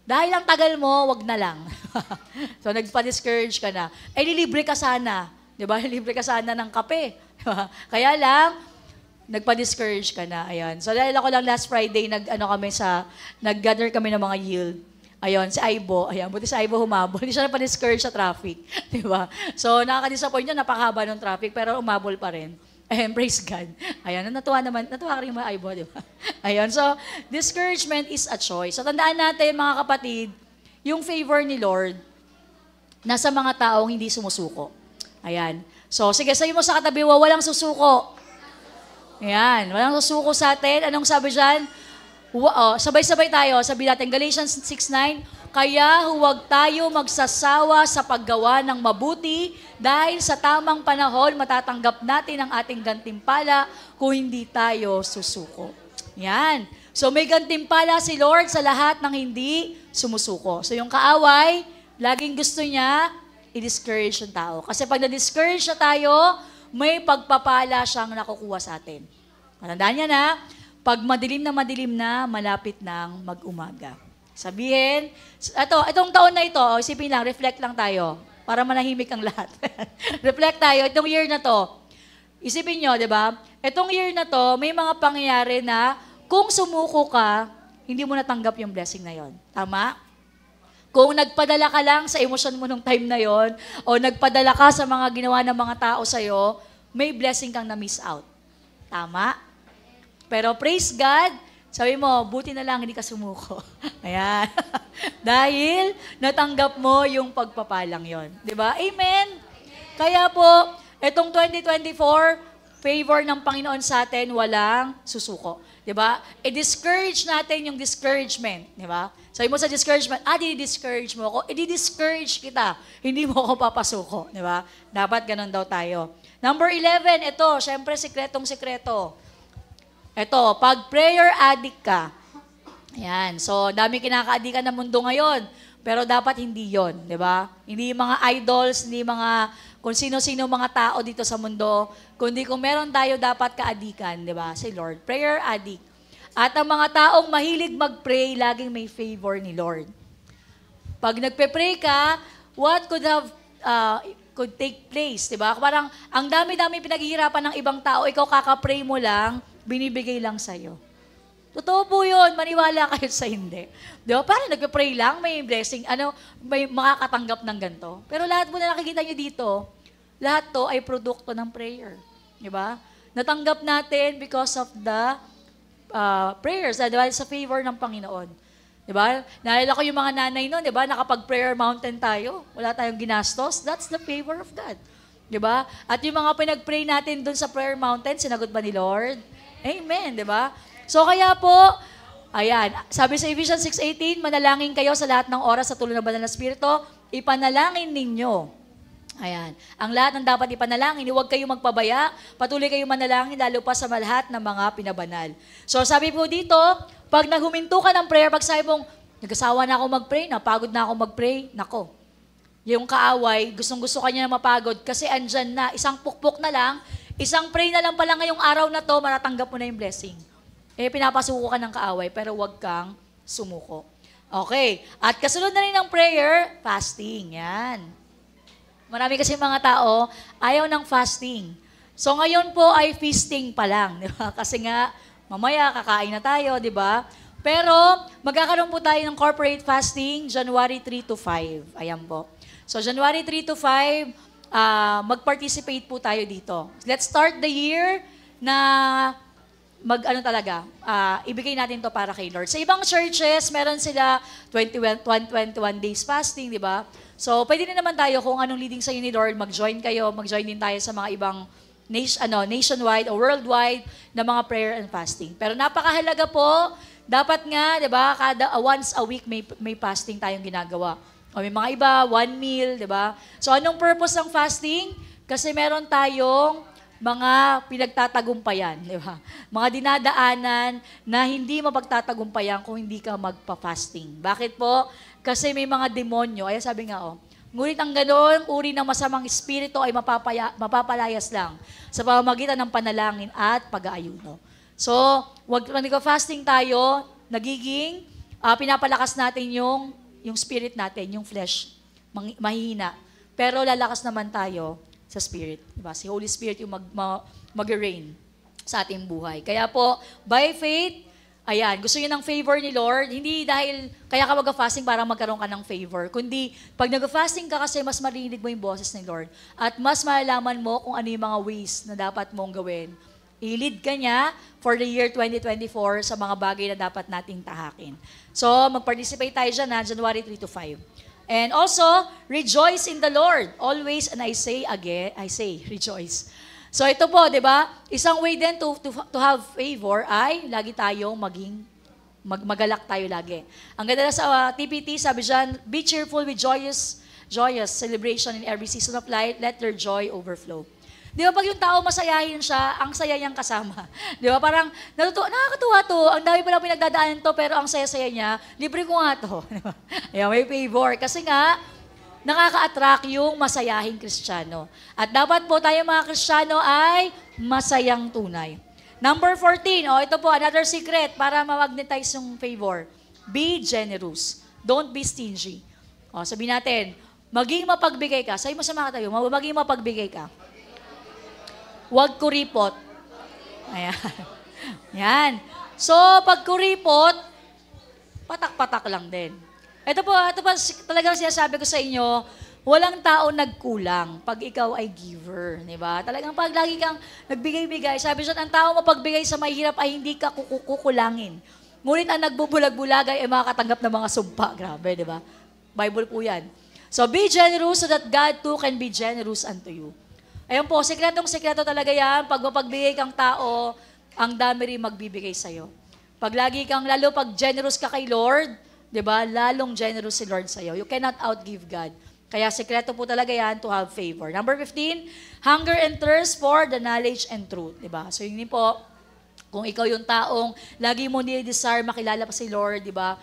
Dahil ang tagal mo, wag na lang. So, nagpa-discourage ka na. Lilibre ka sana. Di ba? Lilibre ka sana ng kape. Kaya lang, nagpa-discourage ka na. Ayan. So, dahil ako lang last Friday, nag-gather kami ng mga yield. Ayun, si Aibo. Ayan, buti si Aibo humabol. Hindi siya na-discourage sa traffic. Di ba? So, nakaka-disappoint niya, napakahaba ng traffic, pero umabol pa rin. Ayan, praise God. Ayan, natuwa ka rin yung mga Aibo, di ba? Ayan, so, discouragement is a choice. So, tandaan natin, mga kapatid, yung favor ni Lord, nasa mga taong hindi sumusuko. Ayan. So, sige, sabi mo sa katabi, walang susuko. Ayan, walang susuko sa atin. Anong sabi dyan? Sabay-sabay tayo. Sabi natin, Galatians 6:9, kaya huwag tayo magsasawa sa paggawa ng mabuti dahil sa tamang panahon matatanggap natin ang ating gantimpala kung hindi tayo susuko. Yan. So may gantimpala si Lord sa lahat ng hindi sumusuko. So yung kaaway, laging gusto niya i-discourage yung tao. Kasi pag na-discourage na tayo, may pagpapala siyang nakukuha sa atin. Matandaan niya na, pag madilim na, malapit ng mag-umaga. Sabihin, itong taon na ito, isipin lang, reflect lang tayo, para manahimik ang lahat. Reflect tayo, itong year na to. Isipin nyo, di ba? Itong year na to, may mga pangyayari na, kung sumuko ka, hindi mo natanggap yung blessing na yon. Tama? Kung nagpadala ka lang sa emosyon mo nung time na yon, o nagpadala ka sa mga ginawa ng mga tao sa'yo, may blessing kang na-miss out. Tama? Pero praise God, sabi mo, buti na lang hindi ka sumuko. Ayan. Dahil natanggap mo yung pagpapalang yon. Diba? Amen? Kaya po, itong 2024, favor ng Panginoon sa atin, walang susuko. Diba? I-discourage natin yung discouragement. Diba? Sabi mo sa discouragement, di-discourage mo ako, di-discourage kita. Hindi mo ako papasuko. Diba? Dapat ganun daw tayo. Number 11, ito, syempre, sikretong-sikreto. Ito, pag prayer addict ka, ayan, so dami kinakaadikan ng mundo ngayon, pero dapat hindi yon, di ba? Hindi mga idols, hindi mga kung sino-sino mga tao dito sa mundo, kundi kung meron tayo dapat kaadikan, di ba? Si Lord, prayer addict. At ang mga taong mahilig mag-pray, laging may favor ni Lord. Pag nagpe-pray ka, what could take place, di ba? Parang ang dami-dami pinaghihirapan ng ibang tao, ikaw kaka-pray mo lang, binibigay lang sa'yo. Totoo po yun, maniwala kayo sa hindi. Di ba? Parang nagpe-pray lang, may blessing, may makakatanggap ng ganito. Pero lahat po na nakikita nyo dito, lahat to ay produkto ng prayer. Di ba? Natanggap natin because of the prayers dahil sa favor ng Panginoon. Diba? Naalala ko yung mga nanay noon, diba? Nakapag-prayer mountain tayo. Wala tayong ginastos. That's the favor of God. Diba? At yung mga pinag-pray natin doon sa prayer mountain, sinagot ba ni Lord? Amen, diba? So kaya po, ayan, sabi sa Ephesians 6:18, manalangin kayo sa lahat ng oras sa tulong ng Banal na Espiritu, ipanalangin ninyo. Ayan. Ang lahat ng dapat ipanalangin, huwag kayo magpabaya, patuloy kayo manalangin, lalo pa sa lahat ng mga pinabanal. So sabi po dito, pag naghuminto ka ng prayer, pag sabi mong, nag-asawa na ako mag-pray, napagod na ako mag-pray, nako. Yung kaaway, gustong-gusto ka niya na mapagod kasi andyan na, isang pukpok na lang, isang pray na lang pala ngayong araw na to, matatanggap mo na yung blessing. Pinapasuko ka ng kaaway, pero huwag kang sumuko. Okay. At kasunod na rin ng prayer, fasting. Yan. Marami kasi mga tao, ayaw ng fasting. So ngayon po ay feasting pa lang, di ba? Kasi nga, mamaya kakain na tayo, di ba? Pero magkakaroon po tayo ng corporate fasting, January 3 to 5. Ayan po. So January 3 to 5, mag-participate po tayo dito. Let's start the year na ibigay natin to para kay Lord. Sa ibang churches, meron sila 21 days fasting, di ba? So, pwede na naman tayo kung anong leading sa inyo ni Lord, mag-join kayo, mag-join din tayo sa mga ibang nationwide o worldwide na mga prayer and fasting. Pero napakahalaga po, dapat nga, di ba, once a week may fasting tayong ginagawa. O may mga iba, 1 meal, di ba? So, anong purpose ng fasting? Kasi meron tayong mga pinagtatagumpayan, di ba? Mga dinadaanan na hindi mapagtatagumpayan kung hindi ka magpa-fasting. Bakit po? Kasi may mga demonyo, ay sabi nga, ngunit ang ganoon, uri ng masamang espiritu ay mapapalayas lang sa pamamagitan ng panalangin at pag-aayuno. So, wag nagka-fasting tayo, nagiging pinapalakas natin yung spirit natin, yung flesh, mahihina. Pero lalakas naman tayo sa Spirit. Diba? Si Holy Spirit yung mag-reign sa ating buhay. Kaya po, by faith, ayan, gusto niyo ng favor ni Lord, hindi dahil kaya ka mag-fasting para magkaroon ka ng favor, kundi pag nag-fasting ka kasi mas marinig mo yung boses ni Lord at mas malalaman mo kung ano yung mga ways na dapat mong gawin. I-lead ka niya for the year 2024 sa mga bagay na dapat nating tahakin. So, mag-participate tayo dyan na January 3 to 5. And also, rejoice in the Lord. Always, and I say rejoice. So ito po, di ba? Isang way din to have favor ay lagi tayong magalak tayo lagi. Ang ganda sa TPT, sabi dyan, be cheerful with joyous celebration in every season of life, let your joy overflow. Di ba pag yung tao masayahin siya, ang saya niyang kasama. Di ba parang nakakatuwa to, ang dami pa lang pinagdadaanan to, pero ang saya-saya niya, libre ko nga to. Diba? Ayan, may favor. Kasi nga, nakaka-attract yung masayahing Kristiyano. At dapat po tayo mga Kristiyano ay masayang tunay. Number 14, ito po, another secret para ma-magnetize yung favor. Be generous. Don't be stingy. Sabihin natin, maging mapagbigay ka. Sabi mo sa mga tayo, maging mapagbigay ka. Huwag kuripot. Ayan. Yan. So, pag kuripot, patak-patak lang din. Ito po talagang sinasabi ko sa inyo, walang tao nagkulang pag ikaw ay giver, di ba? Talagang pag lagi kang nagbigay-bigay, sabi siya, ang tao mapagbigay sa mahirap ay hindi ka kukulangin. Ngunit ang nagbubulag-bulag ay makakatanggap ng mga sumpa. Grabe, di ba? Bible po yan. So, be generous so that God too can be generous unto you. Ayun po, sekretong-sekreto talaga yan. Pag mapagbigay kang tao, ang dami rin magbibigay sa'yo. Lalo pag generous ka kay Lord, di ba, lalong generous si Lord sa'yo. You cannot outgive God. Kaya sekreto po talaga yan to have favor. Number 15, hunger and thirst for the knowledge and truth. Di ba? So yun po, kung ikaw yung taong lagi mo ni-desire makilala pa si Lord, di ba?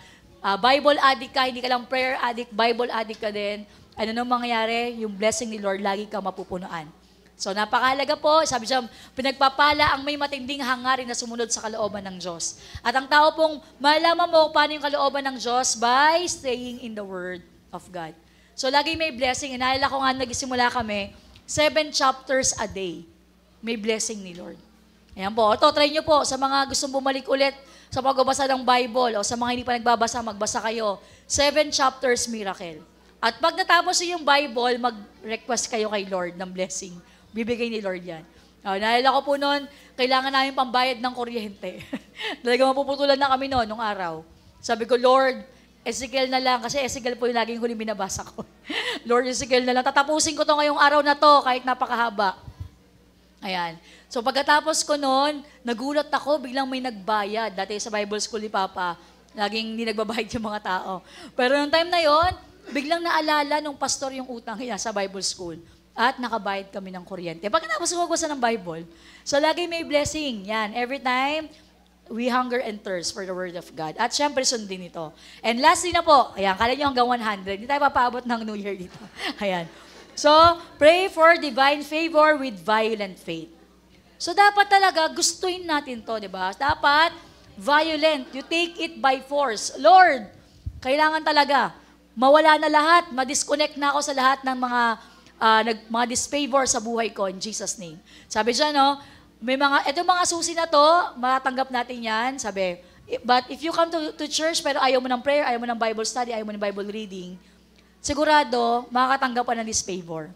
Bible addict ka, hindi ka lang prayer addict, Bible addict ka din. Ano nang mangyayari? Yung blessing ni Lord, lagi ka mapupunuan. So napakahalaga po, sabi siya, pinagpapala ang may matinding hangarin na sumunod sa kalooban ng Diyos. At ang tao pong malaman mo paano yung kalooban ng Diyos by staying in the Word of God. So lagi may blessing. Inaalala ko nga, nagsimula kami, 7 chapters a day. May blessing ni Lord. Ayan po. Ito, try nyo po sa mga gustong bumalik ulit sa pagbabasa ng Bible o sa mga hindi pa nagbabasa, magbasa kayo. 7 chapters miracle. At pag natapos yung Bible, mag-request kayo kay Lord ng blessing. Bibigay ni Lord yan. Naalala ko po noon, kailangan namin pambayad ng kuryente. Talagang mapuputulan na kami noon, nung araw. Sabi ko, Lord, Ezekiel na lang, kasi Ezekiel po yung laging huling binabasa ko. Lord, Ezekiel na lang, tatapusin ko to ngayong araw na to, kahit napakahaba. Ayan. So pagkatapos ko noon, nagulat ako, biglang may nagbayad. Dati sa Bible school ni Papa, laging hindi nagbabayad yung mga tao. Pero nung time na yon, biglang naalala nung pastor yung utang niya sa Bible school. At nakabayad kami ng kuryente. Pagkatapos ko magbasa ng Bible, so lagi may blessing. Yan, every time, we hunger and thirst for the Word of God. At syempre, sundin ito. And lastly na po, ayan, kala nyo hanggang 100. Hindi tayo papaabot ng New Year dito. Ayan. So, pray for divine favor with violent faith. So, dapat talaga, gustuin natin to, di ba? Dapat, violent. You take it by force. Lord, kailangan talaga, mawala na lahat, ma-disconnect na ako sa lahat ng mga disfavor sa buhay ko in Jesus' name. Sabi siya, no, itong mga susi na to, matanggap natin yan, sabi, but if you come to church, pero ayaw mo ng prayer, ayaw mo ng Bible study, ayaw mo ng Bible reading, sigurado, makakatanggap ka ng disfavor.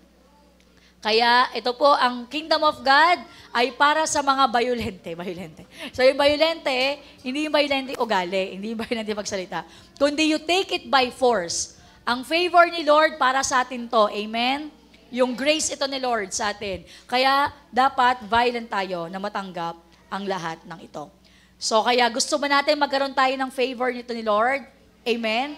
Kaya, ito po, ang kingdom of God ay para sa mga violente. So, yung violente, hindi yung violente ugali, hindi yung violente magsalita, kundi you take it by force. Ang favor ni Lord para sa atin to. Amen? Yung grace ito ni Lord sa atin. Kaya dapat violent tayo na matanggap ang lahat ng ito. So kaya gusto ba natin magkaroon tayo ng favor nito ni Lord? Amen?